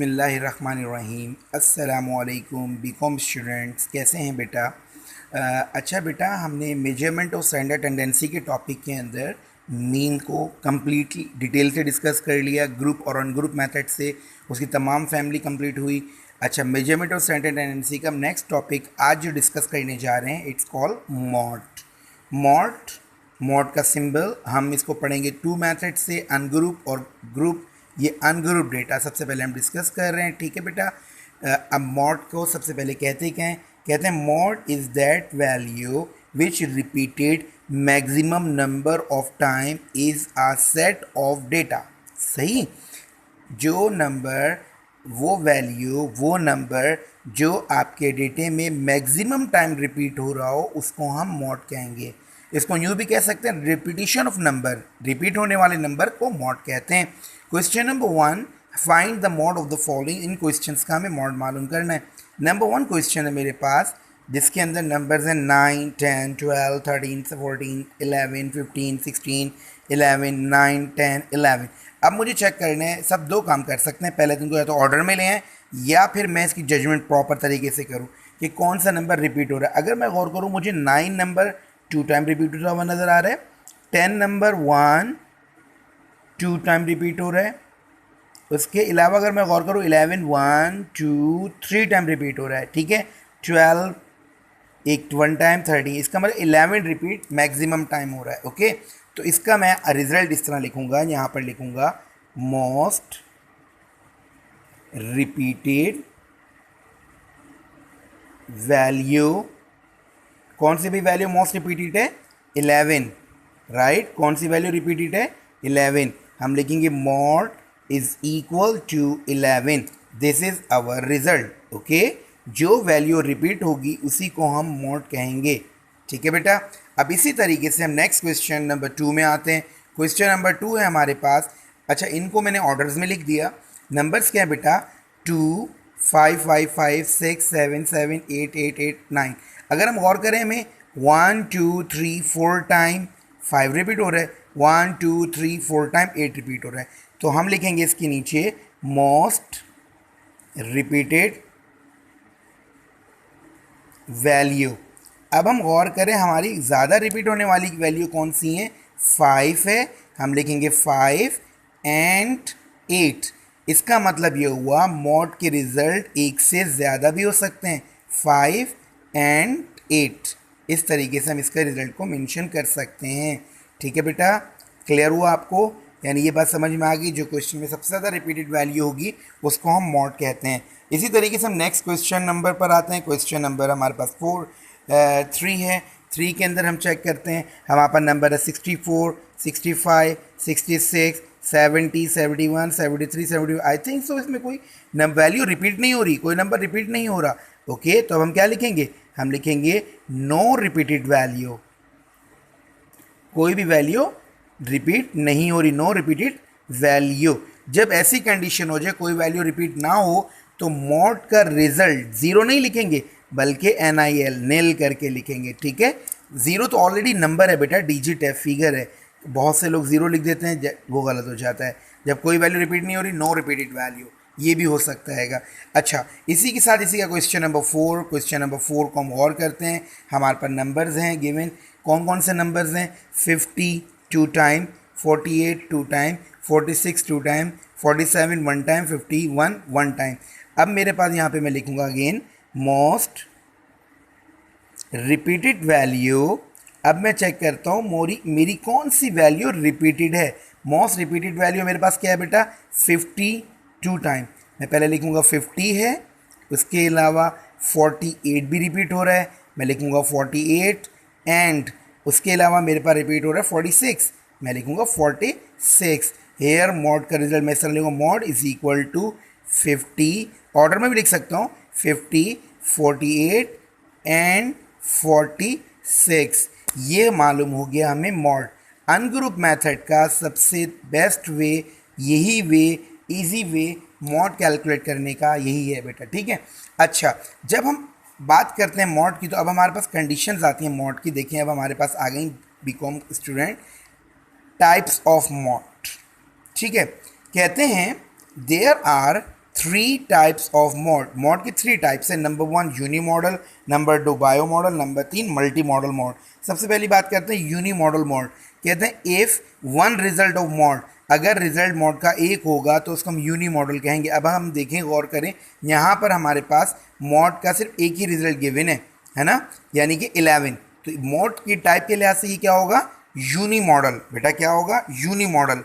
बिस्मिल्लाहिर्रहमानिर्रहीम। अस्सलामुअलैकुम BCom students, कैसे हैं बेटा? अच्छा बेटा, हमने मेजरमेंट ऑफ स्टैंडर्ड टेंडेंसी के टॉपिक के अंदर मीन को कम्प्लीटली डिटेल से डिस्कस कर लिया। ग्रुप और अनग्रुप मेथड से उसकी तमाम फैमिली कंप्लीट हुई। अच्छा, मेजरमेंट ऑफ स्टैंडर्ड टेंडेंसी का नेक्स्ट टॉपिक आज जो डिस्कस करने जा रहे हैं, it's called mod. Mod mod का सिंबल हम इसको पढ़ेंगे टू मेथड से, अनग्रुप और ग्रुप। ये अनग्रुप डेटा सबसे पहले हम डिस्कस कर रहे हैं, ठीक है बेटा। अब मॉड को सबसे पहले कहते क्या हैं? कहते हैं mod is that value which repeated maximum number of time is a set of data. सही। जो नंबर, वो वैल्यू, वो नंबर जो आपके डेटे में मैक्सिमम टाइम रिपीट हो रहा हो, उसको हम मॉड कहेंगे। इसको यूँ भी कह सकते हैं रिपीटिशन ऑफ नंबर, रिपीट होने वाले नंबर को मॉड कहते हैं। Question number 1, find the mod of the following. In questions का हमें मॉड मालूम करना है। नंबर 1 क्वेश्चन है मेरे पास, जिसके अंदर नंबर्स हैं 9, 10, 12, 13, 14, 11, 15, 16, 11, 9, 10, 11। अब मुझे चेक करना है, सब दो काम कर सकते हैं। पहले तुमको या तो ऑर्डर में ले आए, या फिर मैं इसकी जजमेंट प्रॉपर तरीके से करूँ कि कौन सा नंबर रिपीट हो रहा है। अगर मैं गौर करूँ, मुझे 9 नंबर 2 टाइम रिपीट होता हुआ नज़र आ रहा है। 10 नंबर 1 2 टाइम रिपीट हो रहा है। उसके अलावा अगर मैं गौर करूँ, 11 1 2 3 टाइम रिपीट हो रहा है, ठीक है। 12 एक 1 टाइम, 13, इसका मतलब 11 रिपीट मैक्सिमम टाइम हो रहा है। ओके, तो इसका मैं रिजल्ट इस तरह लिखूंगा, यहाँ पर लिखूंगा मोस्ट रिपीटेड वैल्यू। कौन सी भी वैल्यू मोस्ट रिपीटेड है? 11, राइट। कौन सी वैल्यू रिपीटेड है? 11। हम लिखेंगे mod is equal to 11। This is our result. Okay, जो वैल्यू रिपीट होगी उसी को हम मॉड कहेंगे, ठीक है बेटा। अब इसी तरीके से हम नेक्स्ट क्वेश्चन नंबर 2 में आते हैं। क्वेश्चन नंबर 2 है हमारे पास। अच्छा, इनको मैंने ऑर्डर्स में लिख दिया। नंबर्स क्या है बेटा? 2 5 5 5 6 7 7 8 8 8 9। अगर हम गौर करें, हमें 1 2 3 4 टाइम 5 रिपीट हो रहा है, 1 2 3 4 टाइम 8 रिपीट हो रहा है। तो हम लिखेंगे इसके नीचे मोस्ट रिपीटेड वैल्यू। अब हम गौर करें, हमारी ज़्यादा रिपीट होने वाली वैल्यू कौन सी है? 5 है। हम लिखेंगे 5 एंड 8। इसका मतलब ये हुआ मॉड के रिजल्ट एक से ज़्यादा भी हो सकते हैं, 5 एंड 8। इस तरीके से हम इसका रिजल्ट को मेंशन कर सकते हैं, ठीक है बेटा। क्लियर हुआ आपको? यानी ये बात समझ में आ गई, जो क्वेश्चन में सबसे ज़्यादा रिपीटेड वैल्यू होगी उसको हम मॉड कहते हैं। इसी तरीके से हम नेक्स्ट क्वेश्चन नंबर पर आते हैं। क्वेश्चन नंबर हमारे पास 3 है। 3 के अंदर हम चेक करते हैं, हमारे पास नंबर है 64, 65, 66, 70, 71, 73, 75। आई थिंक सो इसमें कोई वैल्यू रिपीट नहीं हो रही, कोई नंबर रिपीट नहीं हो रहा। ओके, तो अब हम क्या लिखेंगे? हम लिखेंगे नो रिपीटेड वैल्यू। कोई भी वैल्यू रिपीट नहीं हो रही, नो रिपीटेड वैल्यू। जब ऐसी कंडीशन हो जाए, कोई वैल्यू रिपीट ना हो, तो मॉड का रिजल्ट ज़ीरो नहीं लिखेंगे, बल्कि NIL नेल करके लिखेंगे, ठीक है। ज़ीरो तो ऑलरेडी नंबर है बेटा, डिजिट है, फिगर है। बहुत से लोग ज़ीरो लिख देते हैं, वो गलत हो जाता है। जब कोई वैल्यू रिपीट नहीं हो रही, नो रिपीटेड वैल्यू, ये भी हो सकता है। अच्छा, इसी के साथ इसी का क्वेश्चन नंबर 4। क्वेश्चन नंबर 4 को हम और करते हैं। हमारे पास नंबर्स हैं गिवन। कौन कौन से नंबर्स हैं? 50 2 time, 48 2 time, 46 2 time, 47 1 time, 51 1 time. अब मेरे पास यहाँ पे मैं लिखूँगा अगेन मोस्ट रिपीटेड वैल्यू। अब मैं चेक करता हूँ मेरी कौन सी वैल्यू रिपीटेड है। मोस्ट रिपीटेड वैल्यू मेरे पास क्या है बेटा? 52 टाइम। मैं पहले लिखूँगा 50 है, उसके अलावा 48 भी रिपीट हो रहा है, मैं लिखूँगा 48। एंड उसके अलावा मेरे पास रिपीट हो रहा है 46, मैं लिखूँगा 46। हेयर मॉड का रिजल्ट मैं सर लिखूँगा mod is equal to 50। Order में भी लिख सकता हूँ, 50 48 एंड 46। ये मालूम हो गया हमें मॉड। अनग्रुप मेथड का सबसे बेस्ट वे, यही वे, इजी वे मॉड कैलकुलेट करने का यही है बेटा, ठीक है। अच्छा, जब हम बात करते हैं मॉड की, तो अब हमारे पास कंडीशंस आती हैं मॉड की। देखिए, अब हमारे पास आ गई BCom student types of mod, ठीक है। कहते हैं there are three types of mod. Mod की थ्री टाइप्स है, number 1 unimodal, number 2 bimodal, number 3 multimodal mod. सबसे पहली बात करते हैं यूनी मॉडल मॉड। कहते हैं if one result of mod, अगर रिजल्ट मॉड का एक होगा तो उसको हम यूनी मॉडल कहेंगे। अब हम देखें, गौर करें, यहाँ पर हमारे पास मॉड का सिर्फ एक ही रिजल्ट गिवन है ना, यानी कि 11। तो मॉड की टाइप के लिहाज से ये क्या होगा, यूनी मॉडल। बेटा क्या होगा, यूनी मॉडल।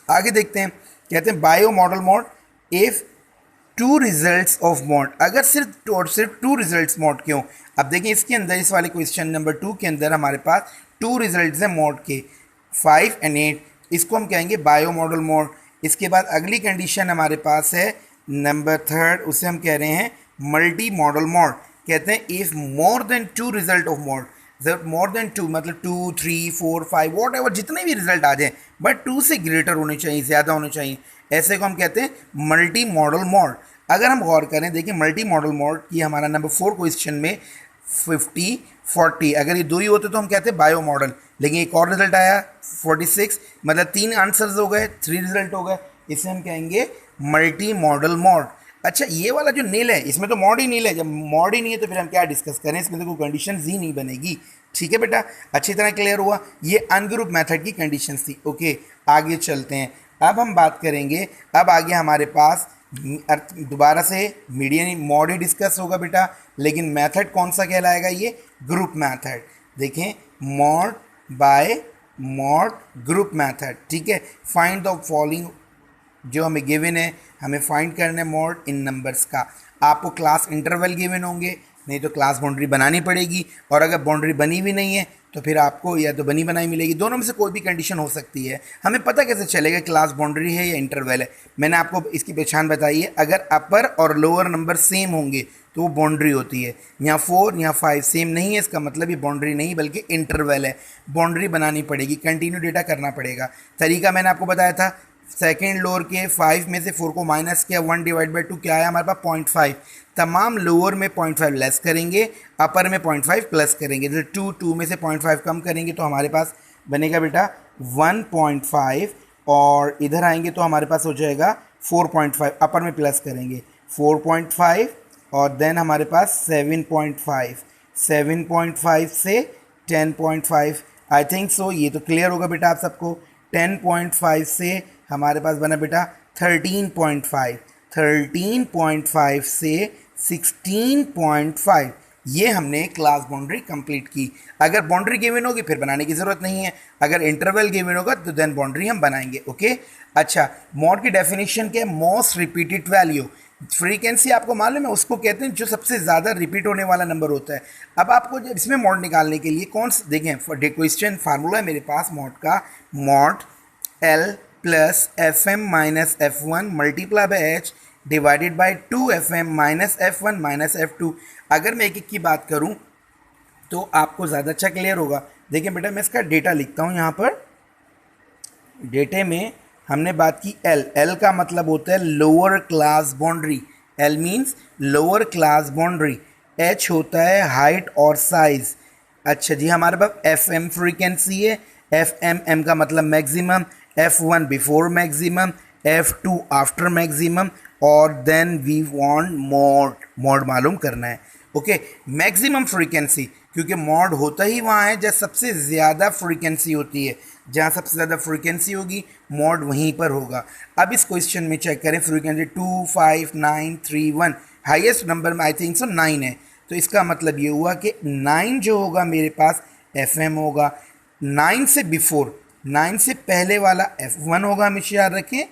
आगे देखते हैं, कहते हैं bio model mod if two results of mod, अगर सिर्फ टू रिजल्ट्स मॉड के हों। अब देखिए इसके अंदर, इस वाले क्वेश्चन नंबर 2 के अंदर हमारे पास टू रिजल्ट्स हैं मॉड के, 5 and 8, इसको हम कहेंगे बायो मॉडल मॉड। इसके बाद अगली कंडीशन हमारे पास है नंबर 3, उसे हम कह रहे हैं मल्टी मॉडल मॉड। कहते हैं if more than two result of mod, more than two मतलब 2, 3, 4, 5 वॉट एवर जितने भी रिजल्ट आ जाए, बट 2 से ग्रेटर होने चाहिए, ज़्यादा होने चाहिए, ऐसे को हम कहते हैं मल्टी मॉडल मॉड। अगर हम गौर करें, देखिए मल्टी मॉडल मॉड की हमारा नंबर 4 क्वेश्चन में 50, 40, अगर ये दो ही होते तो हम कहते हैं बायो मॉडल, लेकिन एक और रिजल्ट आया 46, मतलब 3 आंसर्स हो गए, 3 रिजल्ट हो गए, इसे हम कहेंगे मल्टी मॉडल मॉड। अच्छा, ये वाला जो नील है, इसमें तो मॉड ही नील है, जब मॉड ही नहीं है तो फिर हम क्या डिस्कस करें, इसमें तो कोई कंडीशन ही नहीं बनेगी। ठीक है बेटा, अच्छी तरह क्लियर हुआ, ये अनग्रुप मेथड की कंडीशंस थी। ओके, आगे चलते हैं। अब हम बात करेंगे, अब आगे हमारे पास दोबारा से मीडियन मॉड ही डिस्कस होगा बेटा, लेकिन मेथड कौन सा कहलाएगा, ये ग्रुप मेथड। देखें, mod bye mod group method. ठीक है, फाइंड द फॉलोइंग, जो हमें गिवन है, हमें फाइंड करना है मॉड इन नंबर्स का। आपको क्लास इंटरवल गिवन होंगे, नहीं तो क्लास बाउंड्री बनानी पड़ेगी, और अगर बाउंड्री बनी भी नहीं है तो फिर आपको या तो बनी बनाई मिलेगी, दोनों में से कोई भी कंडीशन हो सकती है। हमें पता कैसे चलेगा क्लास बाउंड्री है या इंटरवल है, मैंने आपको इसकी पहचान बताई है। अगर अपर और लोअर नंबर सेम होंगे तो वो बाउंड्री होती है। यहाँ 4 यहाँ 5 सेम नहीं है, इसका मतलब ये बाउंड्री नहीं बल्कि इंटरवल है। बाउंड्री बनानी पड़ेगी, कंटिन्यू डेटा करना पड़ेगा। तरीका मैंने आपको बताया था, सेकेंड लोअर के 5 में से 4 को माइनस किया, 1 डिवाइड बाई 2 क्या आया हमारे पास 0.5। तमाम लोअर में 0.5 लेस करेंगे, अपर में 0.5 प्लस करेंगे। जैसे 2 में से 0.5 कम करेंगे तो हमारे पास बनेगा बेटा 1.5, और इधर आएंगे तो हमारे पास हो जाएगा 4.5, अपर में प्लस करेंगे 4.5, और देन हमारे पास 7.5, 7.5 से 10.5। आई थिंक सो ये तो क्लियर होगा बेटा आप सबको। 10.5 से हमारे पास बना बेटा 13.5, 13.5 से 16.5, ये हमने क्लास बाउंड्री कंप्लीट की। अगर बाउंड्री गिवन होगी फिर बनाने की ज़रूरत नहीं है, अगर इंटरवल गिवन होगा तो देन बाउंड्री हम बनाएंगे। ओके, अच्छा, मॉड की डेफिनेशन क्या है, मोस्ट रिपीटेड वैल्यू। फ्रीक्वेंसी आपको मालूम है, उसको कहते हैं जो सबसे ज़्यादा रिपीट होने वाला नंबर होता है। अब आपको जब इसमें मॉड निकालने के लिए कौन सा, देखें क्वेश्चन फार्मूला है मेरे पास मॉड का, mod L plus FM minus F1 multiply by H divided by 2FM minus F1 minus F2। अगर मैं एक एक की बात करूं तो आपको ज़्यादा अच्छा क्लियर होगा। देखिए बेटा, मैं इसका डेटा लिखता हूं यहाँ पर। डेटे में हमने बात की L, L का मतलब होता है lower class boundary, L means lower class boundary, H होता है हाइट और साइज। अच्छा जी, हमारे पास FM फ्रीक्वेंसी है, FM का मतलब maximum, F1 before maximum, F2 after maximum, और देन वी वांट मॉड मालूम करना है। ओके, मैक्सिमम फ्रीक्वेंसी, क्योंकि मॉड होता ही वहाँ है जहाँ सबसे ज़्यादा फ्रीक्वेंसी होती है, जहाँ सबसे ज़्यादा फ्रीक्वेंसी होगी मॉड वहीं पर होगा। अब इस क्वेश्चन में चेक करें, फ्रीक्वेंसी 2, 5, 9, 3, 1, हाईएस्ट नंबर में आई थिंक सो 9 है, तो इसका मतलब ये हुआ कि 9 जो होगा मेरे पास FM होगा। 9 से बिफोर, 9 से पहले वाला F1 होगा, हमेशा याद रखें,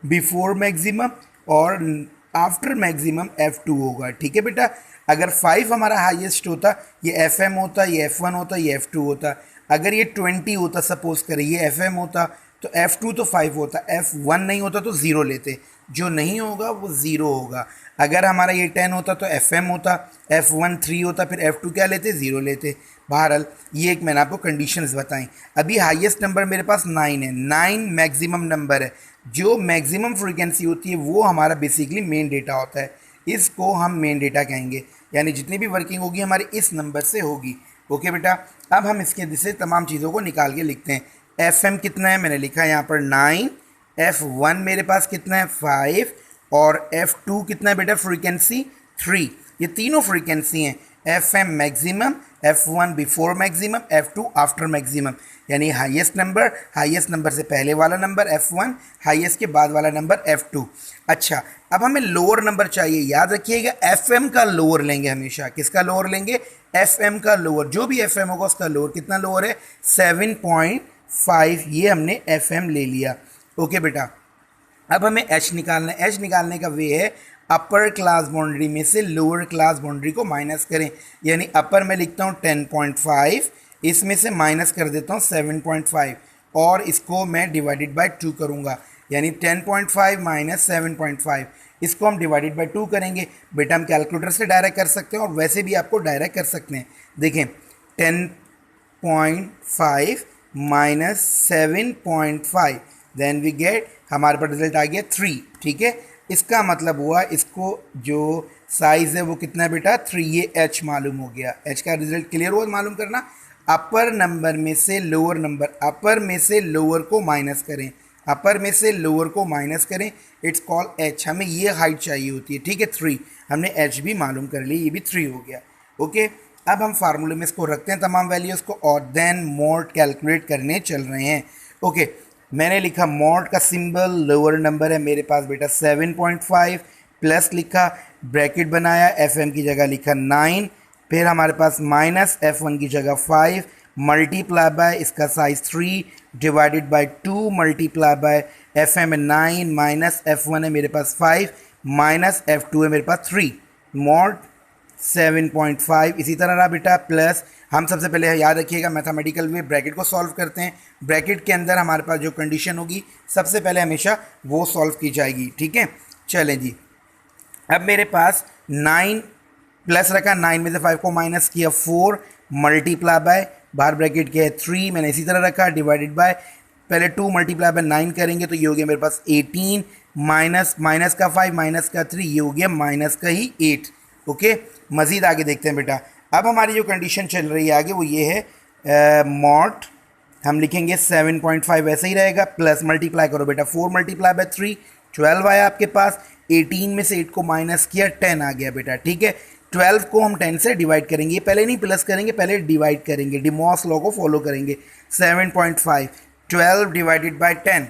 बिफोर मैक्सिमम, और आफ्टर मैक्सिमम F2 होगा। ठीक है बेटा, अगर 5 हमारा हाईएस्ट होता, ये FM होता, ये F1 होता, ये F2 होता। अगर ये 20 होता, सपोज करें ये FM होता, तो F2 तो 5 होता, F1 नहीं होता तो 0 लेते, जो नहीं होगा वो 0 होगा। अगर हमारा ये 10 होता तो FM होता, F1 3 होता, फिर F2 क्या लेते, 0 लेते। बहरहाल ये एक मैंने आपको कंडीशंस बताई। अभी हाईएस्ट नंबर मेरे पास 9 है, 9 मैक्सिमम नंबर है। जो मैक्सिमम फ्रीक्वेंसी होती है वो हमारा बेसिकली मेन डेटा होता है, इसको हम मेन डेटा कहेंगे, यानी जितनी भी वर्किंग होगी हमारी इस नंबर से होगी। ओके बेटा, अब हम इसके से तमाम चीज़ों को निकाल के लिखते हैं। FM कितना है, मैंने लिखा है यहाँ पर 9, F1 मेरे पास कितना है 5, और F2 कितना है बेटा, फ्रीक्वेंसी 3। ये तीनों फ्रीक्वेंसी हैं, FM maximum, F1 before maximum, F2 after maximum, यानी हाईएस्ट नंबर से पहले वाला नंबर F1, हाईएस्ट के बाद वाला नंबर F2। अच्छा, अब हमें लोअर नंबर चाहिए, याद रखिएगा FM का लोअर लेंगे हमेशा। किसका लोअर लेंगे, FM का लोअर। जो भी FM होगा उसका लोअर। कितना लोअर है, 7.5। ये हमने FM ले लिया। ओके बेटा, अब हमें H निकालना है। H निकालने का वे है अपर क्लास बाउंड्री में से लोअर क्लास बाउंड्री को माइनस करें, यानी अपर में लिखता हूँ 10.5, इसमें से माइनस कर देता हूँ 7.5 और इसको मैं डिवाइडेड बाय 2 करूँगा, यानी 10.5 माइनस 7.5, इसको हम डिवाइडेड बाय 2 करेंगे। बेटा हम कैलकुलेटर से डायरेक्ट कर सकते हैं और वैसे भी आपको डायरेक्ट कर सकते हैं। देखें 10.5 माइनस 7.5, देन वी गेट, हमारे पास रिजल्ट आ गया 3। ठीक है, इसका मतलब हुआ इसको जो साइज़ है वो कितना है बेटा, 3। ये H मालूम हो गया। H का रिजल्ट क्लियर हुआ मालूम करना। अपर नंबर में से लोअर नंबर, अपर में से लोअर को माइनस करें, अपर में से लोअर को माइनस करें, इट्स कॉल H। हमें ये हाइट चाहिए होती है। ठीक है, 3, हमने H भी मालूम कर ली, ये भी 3 हो गया। ओके, अब हम फार्मूले में इसको रखते हैं तमाम वैल्यूज़ को और देन मोड कैलकुलेट करने चल रहे हैं। ओके, मैंने लिखा मॉड का सिंबल, लोअर नंबर है मेरे पास बेटा 7.5, प्लस लिखा, ब्रैकेट बनाया, FM की जगह लिखा 9, फिर हमारे पास माइनस F1 की जगह 5, मल्टीप्लाई बाय इसका size 3 divided by 2 multiply by FM है 9 माइनस F1 है मेरे पास 5 माइनस F2 है मेरे पास 3, मॉड 7.5 इसी तरह रहा बेटा। प्लस हम सबसे पहले याद रखिएगा मैथमेटिकल वे ब्रैकेट को सॉल्व करते हैं। ब्रैकेट के अंदर हमारे पास जो कंडीशन होगी सबसे पहले हमेशा वो सॉल्व की जाएगी। ठीक है, चलें जी। अब मेरे पास 9 प्लस रखा, 9 में से 5 को माइनस किया 4 मल्टीप्लाई बाय, बाहर ब्रैकेट के है 3, मैंने इसी तरह रखा, डिवाइडेड बाय, पहले 2 मल्टीप्लाई बाय 9 करेंगे तो ये हो गया मेरे पास 18 माइनस माइनस का 5 माइनस का 3, ये हो गया माइनस का ही 8। ओके, मज़ीद आगे देखते हैं बेटा। अब हमारी जो कंडीशन चल रही है आगे वो ये है मॉड, हम लिखेंगे 7.5 वैसे ही रहेगा, प्लस मल्टीप्लाई करो बेटा 4 मल्टीप्लाई बाय 3 12 आया आपके पास, 18 में से 8 को माइनस किया 10 आ गया बेटा। ठीक है, 12 को हम 10 से डिवाइड करेंगे, पहले नहीं प्लस करेंगे, पहले डिवाइड करेंगे, डिमॉस लॉ को फॉलो करेंगे। 7.5 12 डिवाइडेड बाय 10